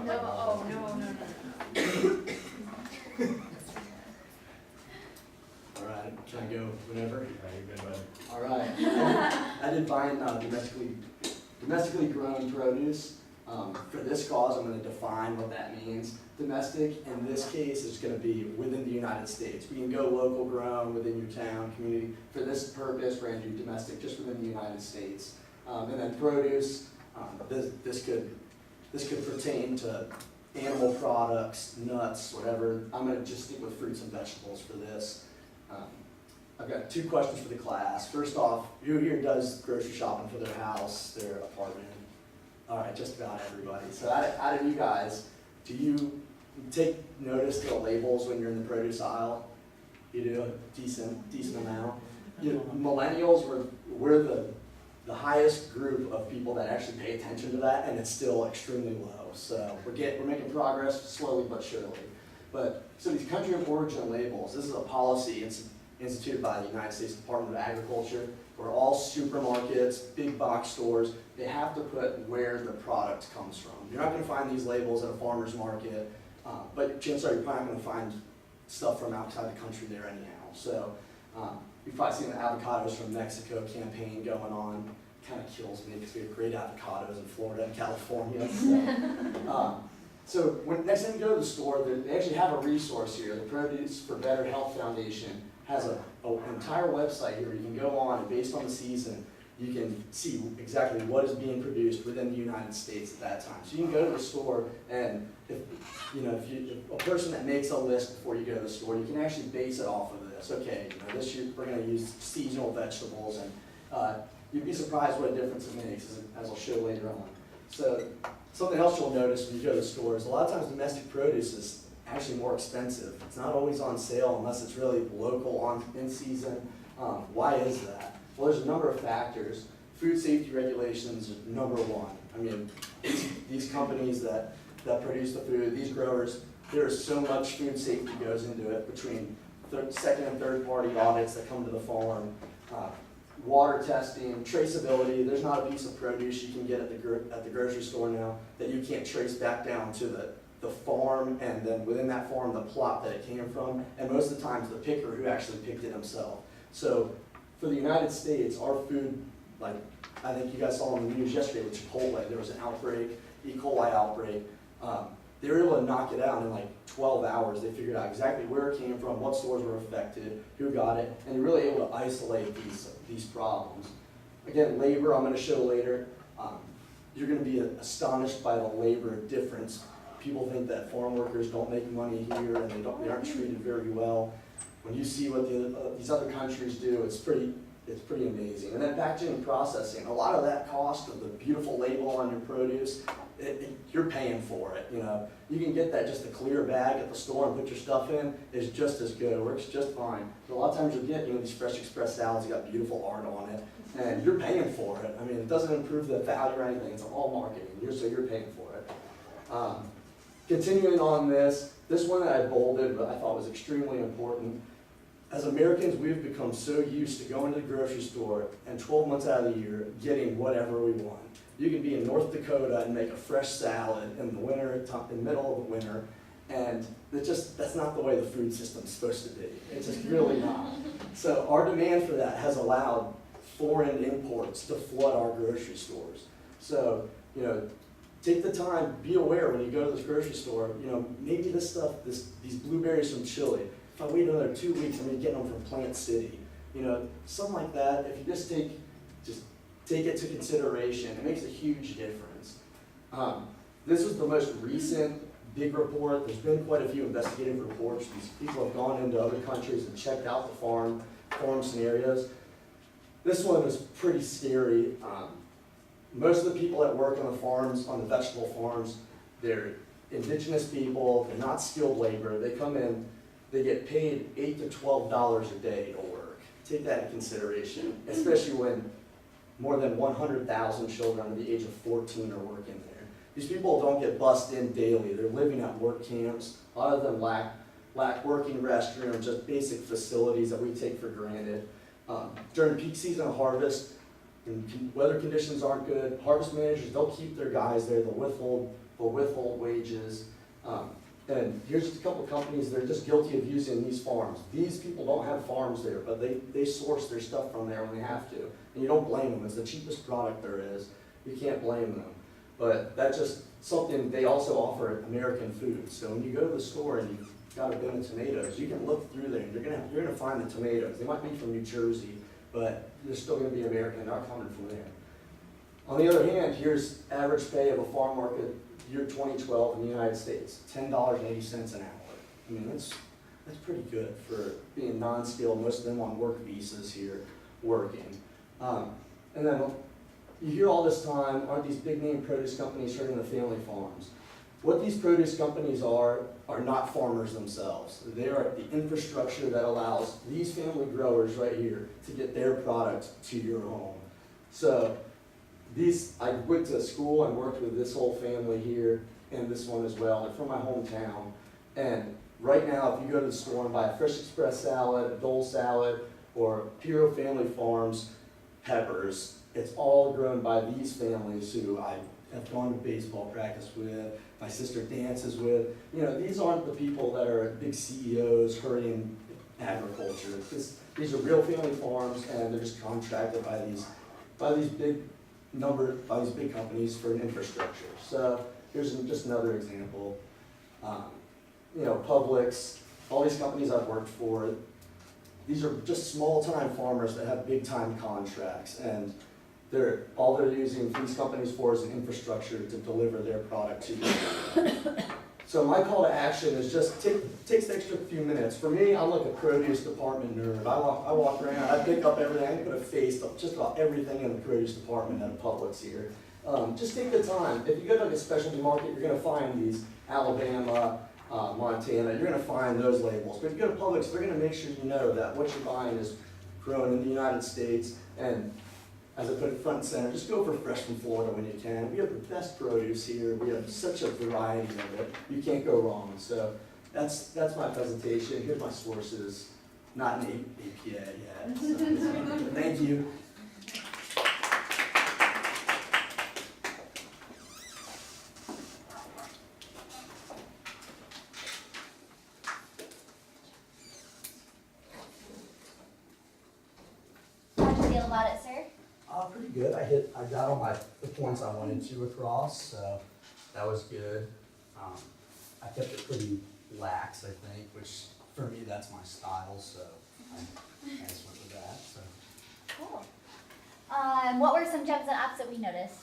No, oh, no. All right, can I go whenever? You're good, bud. All right. I define domestically grown produce. For this cause, I'm going to define what that means. Domestic, in this case, is going to be within the United States. We can go local grown within your town, community. For this purpose, we're going to do domestic just within the United States. And then produce, this could pertain to animal products, nuts, whatever. I'm going to just stick with fruits and vegetables for this. I've got 2 questions for the class. First off, who here does grocery shopping for their house, their apartment? All right, just about everybody. So out of you guys, do you take notice to the labels when you're in the produce aisle? You do a decent amount. Millennials, we're the highest group of people that actually pay attention to that, and it's still extremely low. So we're making progress slowly but surely. But so these country of origin labels, this is a policy instituted by the United States Department of Agriculture, where all supermarkets, big box stores, they have to put where the product comes from. You're not going to find these labels at a farmer's market, but chances are you're probably not going to find stuff from outside the country there anyhow. So you've probably seen the avocados from Mexico campaign going on. Kind of kills me because we have great avocados in Florida and California. So next time you go to the store, they actually have a resource here. The Produce for Better Health Foundation has an entire website here where you can go on, and based on the season, you can see exactly what is being produced within the United States at that time. So you can go to the store, and if a person that makes a list before you go to the store, you can actually base it off of this. Okay, this year we're going to use seasonal vegetables, and you'd be surprised what a difference it makes, as I'll show later on. So something else you'll notice when you go to the store is a lot of times domestic produce is actually more expensive. It's not always on sale unless it's really local, in season. Why is that? Well, there's a number of factors. Food safety regulations are number one. I mean, these companies that produce the food, these growers, there's so much food safety goes into it between second and third party audits that come to the farm, water testing, traceability. There's not a piece of produce you can get at the grocery store now that you can't trace back down to the farm, and then within that farm, the plot that it came from, and most of the times the picker who actually picked it himself. So for the United States, our food, like I think you guys saw on the news yesterday with Chipotle, there was an outbreak, E. coli outbreak. They were able to knock it out in like 12 hours. They figured out exactly where it came from, what stores were affected, who got it, and they're really able to isolate these problems. Again, labor, I'm going to show later. You're going to be astonished by the labor difference. People think that farm workers don't make money here and they aren't treated very well. When you see what these other countries do, it's pretty amazing. And then packaging and processing, a lot of that cost of the beautiful label on your produce, you're paying for it. You can get that just a clear bag at the store and put your stuff in, is just as good. It works just fine. But a lot of times you'll get these Fresh Express salads, you got beautiful art on it, and you're paying for it. I mean, it doesn't improve the value or anything. It's all marketing, so you're paying for it. Continuing on this one that I bolded, but I thought was extremely important. As Americans, we've become so used to going to the grocery store and 12 months out of the year getting whatever we want. You can be in North Dakota and make a fresh salad in the winter, in the middle of the winter, and that's not the way the food system's supposed to be. It's just really not. So our demand for that has allowed foreign imports to flood our grocery stores. So, take the time, be aware when you go to this grocery store, maybe these blueberries from Chile, if I wait another 2 weeks, I'm going to get them from Plant City. Something like that, if you just take it to consideration, it makes a huge difference. This was the most recent big report. There's been quite a few investigative reports. These people have gone into other countries and checked out the farm scenarios. This one is pretty scary. Most of the people that work on the farms, on the vegetable farms, they're indigenous people, they're not skilled labor. They come in, they get paid $8 to $12 a day to work. Take that into consideration, especially when more than 100,000 children under the age of 14 are working there. These people don't get bussed in daily. They're living at work camps. A lot of them lack working restrooms, just basic facilities that we take for granted. During peak season harvest, when weather conditions aren't good, harvest managers, they'll keep their guys there, they'll withhold wages. And here's just a couple companies that are just guilty of using these farms. These people don't have farms there, but they source their stuff from there when they have to. And you don't blame them, it's the cheapest product there is. You can't blame them. But that's just something, they also offer American food. So when you go to the store and you've got a bin of tomatoes, you can look through there and you're gonna find the tomatoes. They might be from New Jersey, but they're still gonna be American, they're not coming from there. On the other hand, here's average pay of a farm worker year 2012 in the United States, $10.80 an hour. I mean, that's pretty good for being non-skilled, most of them on work visas here working. And then you hear all this time, aren't these big name produce companies hurting the family farms? What these produce companies are not farmers themselves. They are the infrastructure that allows these family growers right here to get their product to your home. So I went to school and worked with this whole family here and this one as well. They're from my hometown. And right now, if you go to the store and buy a Fresh Express salad, a Dole salad, or Puro Family Farms peppers, it's all grown by these families who I have gone to baseball practice with, my sister dances with. You know, these aren't the people that are big CEOs hurting agriculture. These are real family farms, and they're just contracted by these big companies for an infrastructure. So here's just another example. You know, Publix, all these companies I've worked for, these are just small-time farmers that have big-time contracts, and all they're using these companies for is an infrastructure to deliver their product to you. So my call to action is just takes the extra few minutes. For me, I'm like a produce department nerd. I walk around, I pick up everything, I put a face to just about everything in the produce department at a Publix here. Just take the time. If you go to like a specialty market, you're going to find these Alabama, Montana, you're going to find those labels. But if you go to Publix, they're going to make sure you know that what you're buying is grown in the United States. And as I put it front and center, just go for fresh from Florida when you can. We have the best produce here. We have such a variety of it. You can't go wrong. So that's my presentation. Here's my sources. Not an APA yet. So, thank you. How'd you feel about it, sir? Pretty good. I got all the points I wanted to across, so that was good. I kept it pretty lax, I think, which for me that's my style, so I just went with that. So. Cool. What were some gems and apps that we noticed?